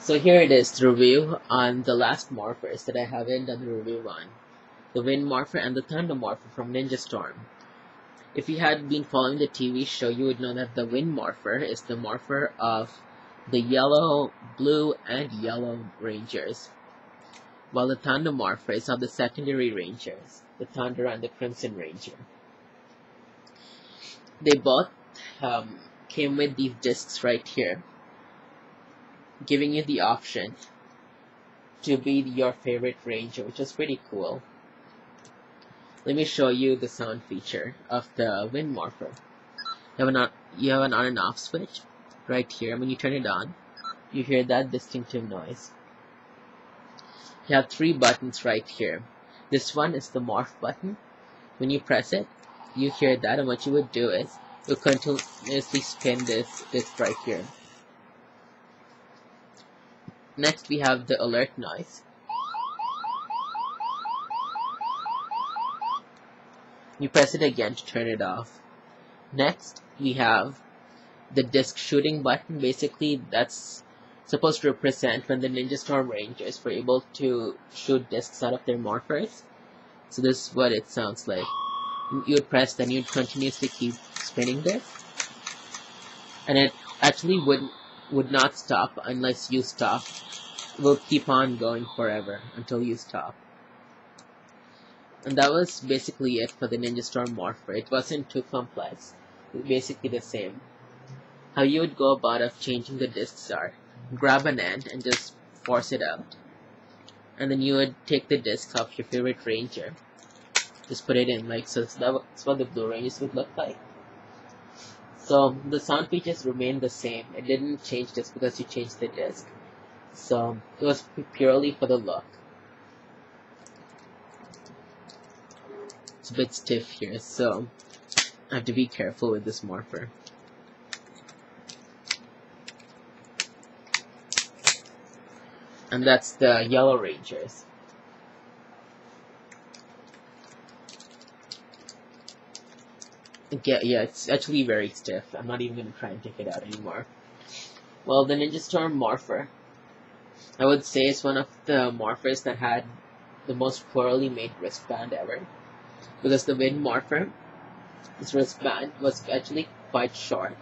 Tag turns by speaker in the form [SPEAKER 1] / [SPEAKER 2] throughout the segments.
[SPEAKER 1] So here it is, the review on the last Morphers that I haven't done the review on. The Wind Morpher and the Thunder Morpher from Ninja Storm. If you had been following the TV show, you would know that the Wind Morpher is the morpher of the yellow, blue, and yellow Rangers, while the Thunder Morpher is of the secondary Rangers, the Thunder and the Crimson Ranger. They both came with these discs right here, giving you the option to be your favorite ranger, which is pretty cool. Let me show you the sound feature of the Wind Morpher. You have an on and off switch right here. When you turn it on, you hear that distinctive noise. You have 3 buttons right here. This one is the morph button. When you press it, you hear that, and what you would do is you continuously spin this disc right here. Next, we have the alert noise. You press it again to turn it off. Next, we have the disc shooting button. Basically, that's supposed to represent when the Ninja Storm Rangers were able to shoot discs out of their morphers. So this is what it sounds like. You would press, then you'd continuously keep spinning this, and it actually would not stop unless you stop. It will keep on going forever until you stop. And that was basically it for the Ninja Storm Morpher. It wasn't too complex. It was basically the same. How you would go about of changing the discs are, grab an end and just force it out. And then you would take the discs off your favorite ranger. Just put it in like so. That's what the Blue Rangers would look like. So the sound features remain the same. It didn't change just because you changed the disc. So it was purely for the look. It's a bit stiff here, so I have to be careful with this morpher. And that's the Yellow Rangers. Yeah, it's actually very stiff. I'm not even going to try and take it out anymore. Well, the Ninja Storm Morpher, I would say, is one of the morphers that had the most poorly made wristband ever. Because the Wind Morpher, this wristband was actually quite short,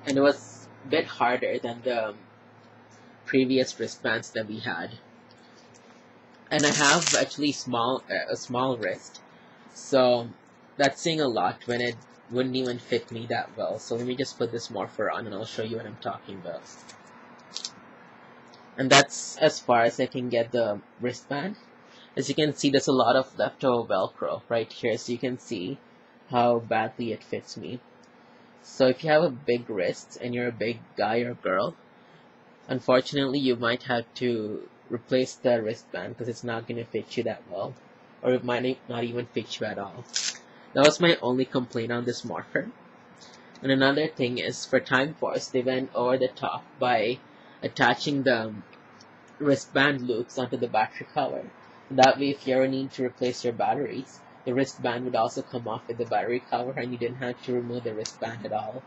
[SPEAKER 1] and it was a bit harder than the previous wristbands that we had. And I have actually a small wrist, so that's saying a lot when it wouldn't even fit me that well. So let me just put this morpher on and I'll show you what I'm talking about. And that's as far as I can get the wristband. As you can see, there's a lot of leftover Velcro right here, so you can see how badly it fits me. So if you have a big wrist and you're a big guy or girl, unfortunately you might have to replace the wristband because it's not going to fit you that well, or it might not even fit you at all. That was my only complaint on this morpher. And another thing is, for Time Force, they went over the top by attaching the wristband loops onto the battery cover. That way, if you ever need to replace your batteries, the wristband would also come off with the battery cover and you didn't have to remove the wristband at all.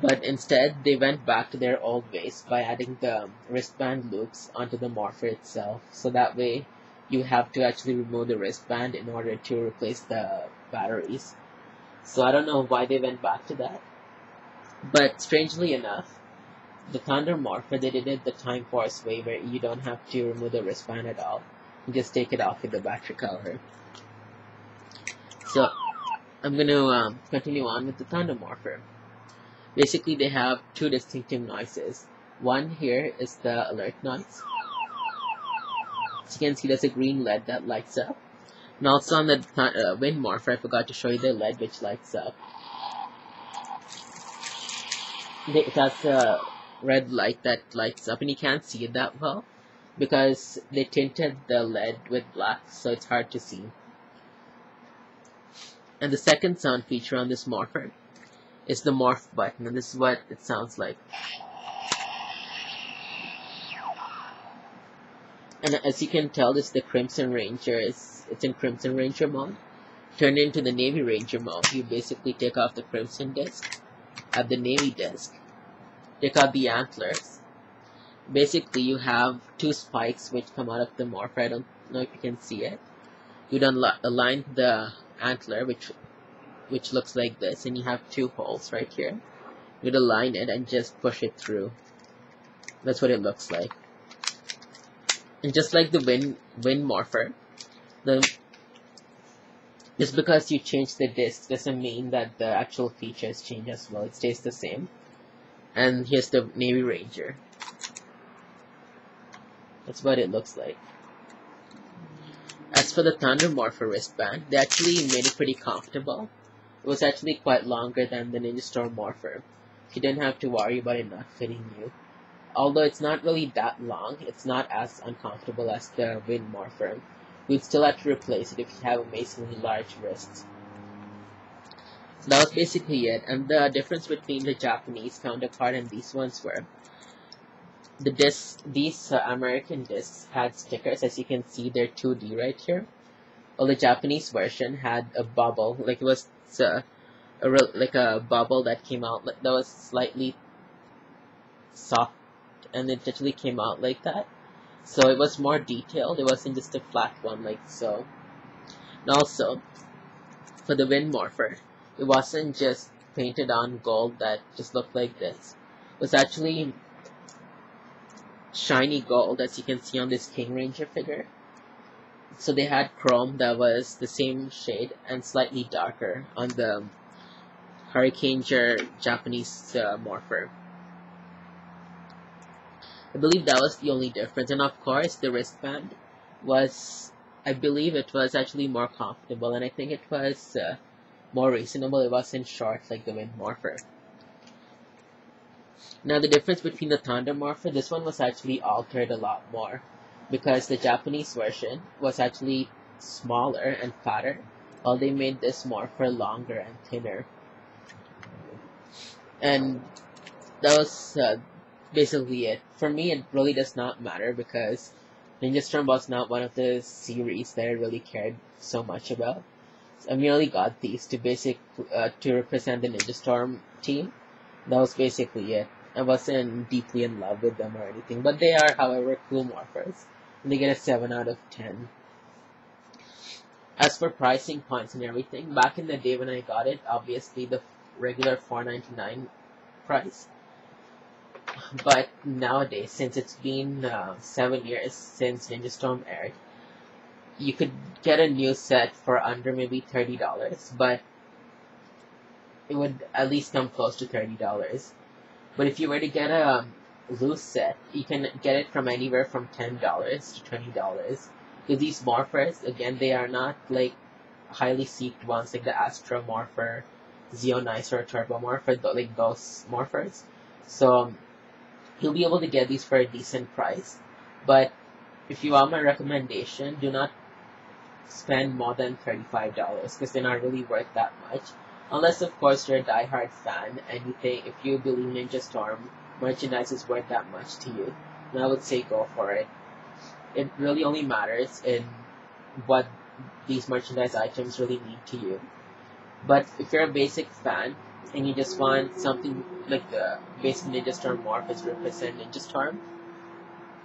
[SPEAKER 1] But instead, they went back to their old ways by adding the wristband loops onto the morpher itself. So that way, you have to actually remove the wristband in order to replace the batteries. So I don't know why they went back to that. But strangely enough, the Thunder Morpher, they did it the Time Force way, where you don't have to remove the wristband at all. You just take it off with the battery cover. So I'm going to continue on with the Thunder Morpher. Basically, they have 2 distinctive noises. One here is the alert noise. As you can see, there's a green LED that lights up. And also on the Wind Morpher, I forgot to show you the LED which lights up. It has a red light that lights up, and you can't see it that well because they tinted the LED with black, so it's hard to see. And the second sound feature on this morpher is the morph button, and this is what it sounds like. And as you can tell, this is the Crimson Ranger. It's in Crimson Ranger mode. Turn into the Navy Ranger mode, you basically take off the Crimson disc, have the Navy disc, take out the antlers, basically you have two spikes which come out of the morpher. I don't know if you can see it. You then align the antler, which looks like this, and you have two holes right here. You'd align it and just push it through. That's what it looks like. And just like the wind morpher, just because you change the disc doesn't mean that the actual features change as well. It stays the same. And here's the Navy Ranger. That's what it looks like. As for the Thunder Morpher wristband, they actually made it pretty comfortable. It was actually quite longer than the Ninja Storm Morpher. You didn't have to worry about it not fitting you. Although it's not really that long, it's not as uncomfortable as the Wind Morpher. We'd still have to replace it if you have amazingly large wrists. So that was basically it, and the difference between the Japanese counterpart and these ones were these American discs had stickers. As you can see, they're 2D right here. Well, the Japanese version had a bubble, like it was like a bubble that came out that was slightly soft, and it actually came out like that. So it was more detailed. It wasn't just a flat one like so. And also, for the Wind Morpher, it wasn't just painted on gold that just looked like this. It was actually shiny gold, as you can see on this King Ranger figure. So they had chrome that was the same shade and slightly darker on the Hurricaneer Japanese Morpher. I believe that was the only difference, and of course the wristband was, I believe it was actually more comfortable, and I think it was more reasonable. It wasn't short like the Wind Morpher. Now the difference between the Thunder Morpher, this one was actually altered a lot more, because the Japanese version was actually smaller and fatter, while they made this Morpher longer and thinner. And that was basically it. For me, it really does not matter because Ninja Storm was not one of the series that I really cared so much about. So I merely got these to represent the Ninja Storm team. That was basically it. I wasn't deeply in love with them or anything, but they are, however, cool morphers, and they get a 7 out of 10. As for pricing points and everything, back in the day when I got it, obviously the regular $4.99 price. But nowadays, since it's been 7 years since Ninja Storm aired, you could get a new set for under maybe $30, but it would at least come close to $30. But if you were to get a loose set, you can get it from anywhere from $10 to $20. Because these morphers, again, they are not like highly seeked ones like the Astro Morpher, Zeonice, or Turbo Morpher, like those morphers. So you'll be able to get these for a decent price. But if you want my recommendation, do not spend more than $35 because they're not really worth that much. Unless, of course, you're a die-hard fan and you think if you believe Ninja Storm merchandise is worth that much to you, then I would say go for it. It really only matters in what these merchandise items really mean to you. But if you're a basic fan and you just want something like the basic Ninja Storm Morphers represent Ninja Storm,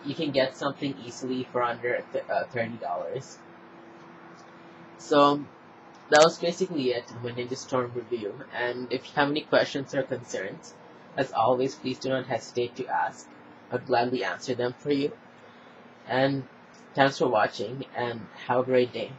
[SPEAKER 1] you can get something easily for under $30. So that was basically it in my Ninja Storm review, and if you have any questions or concerns, as always, please do not hesitate to ask. I'd gladly answer them for you. And thanks for watching, and have a great day.